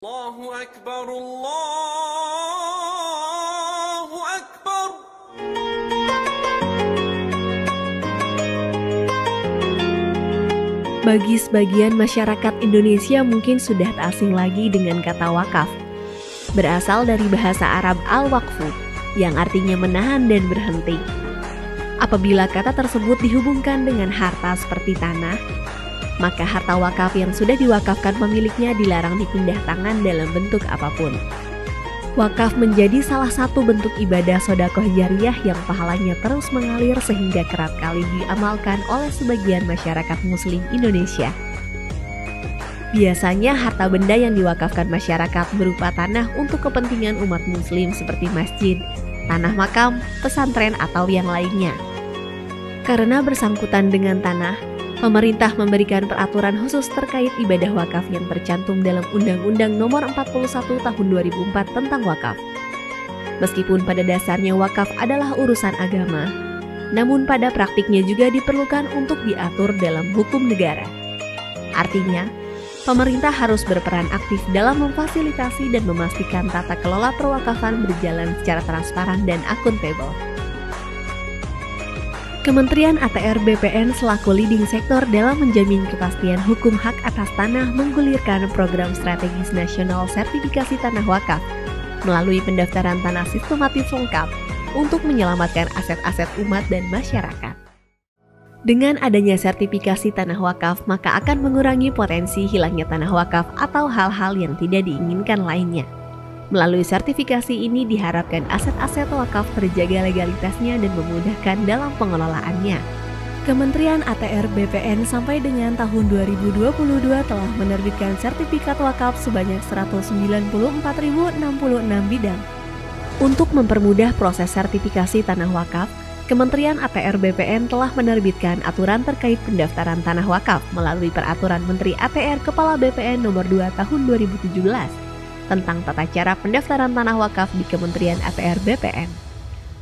Allahu Akbar, Allahu Akbar. Bagi sebagian masyarakat Indonesia mungkin sudah tak asing lagi dengan kata wakaf. Berasal dari bahasa Arab al-waqfu, yang artinya menahan dan berhenti. Apabila kata tersebut dihubungkan dengan harta seperti tanah, maka harta wakaf yang sudah diwakafkan pemiliknya dilarang dipindah tangan dalam bentuk apapun. Wakaf menjadi salah satu bentuk ibadah sedekah jariyah yang pahalanya terus mengalir sehingga kerap kali diamalkan oleh sebagian masyarakat muslim Indonesia. Biasanya harta benda yang diwakafkan masyarakat berupa tanah untuk kepentingan umat muslim seperti masjid, tanah makam, pesantren, atau yang lainnya. Karena bersangkutan dengan tanah, pemerintah memberikan peraturan khusus terkait ibadah wakaf yang tercantum dalam Undang-Undang Nomor 41 Tahun 2004 tentang wakaf. Meskipun pada dasarnya wakaf adalah urusan agama, namun pada praktiknya juga diperlukan untuk diatur dalam hukum negara. Artinya, pemerintah harus berperan aktif dalam memfasilitasi dan memastikan tata kelola perwakafan berjalan secara transparan dan akuntabel. Kementerian ATR BPN selaku leading sektor dalam menjamin kepastian hukum hak atas tanah menggulirkan program strategis nasional sertifikasi tanah wakaf melalui pendaftaran tanah sistematis lengkap untuk menyelamatkan aset-aset umat dan masyarakat. Dengan adanya sertifikasi tanah wakaf, maka akan mengurangi potensi hilangnya tanah wakaf atau hal-hal yang tidak diinginkan lainnya. Melalui sertifikasi ini diharapkan aset-aset wakaf terjaga legalitasnya dan memudahkan dalam pengelolaannya. Kementerian ATR BPN sampai dengan tahun 2022 telah menerbitkan sertifikat wakaf sebanyak 194.066 bidang. Untuk mempermudah proses sertifikasi tanah wakaf, Kementerian ATR BPN telah menerbitkan aturan terkait pendaftaran tanah wakaf melalui Peraturan Menteri ATR Kepala BPN Nomor 2 Tahun 2017 tentang tata cara pendaftaran tanah wakaf di Kementerian ATR BPN.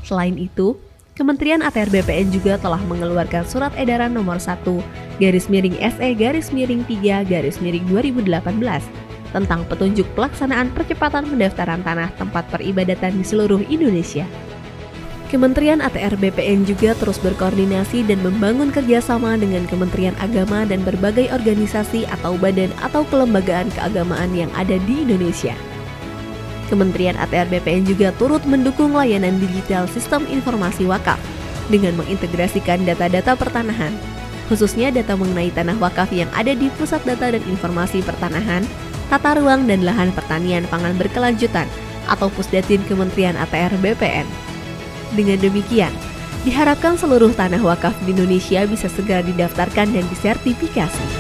Selain itu, Kementerian ATR BPN juga telah mengeluarkan Surat Edaran Nomor 1/SE-3/2018 tentang petunjuk pelaksanaan percepatan pendaftaran tanah tempat peribadatan di seluruh Indonesia. Kementerian ATR BPN juga terus berkoordinasi dan membangun kerjasama dengan Kementerian Agama dan berbagai organisasi atau badan atau kelembagaan keagamaan yang ada di Indonesia. Kementerian ATR BPN juga turut mendukung layanan digital sistem informasi wakaf dengan mengintegrasikan data-data pertanahan, khususnya data mengenai tanah wakaf yang ada di Pusat Data dan Informasi Pertanahan, Tata Ruang dan Lahan Pertanian Pangan Berkelanjutan atau Pusdatin Kementerian ATR BPN. Dengan demikian, diharapkan seluruh tanah wakaf di Indonesia bisa segera didaftarkan dan disertifikasi.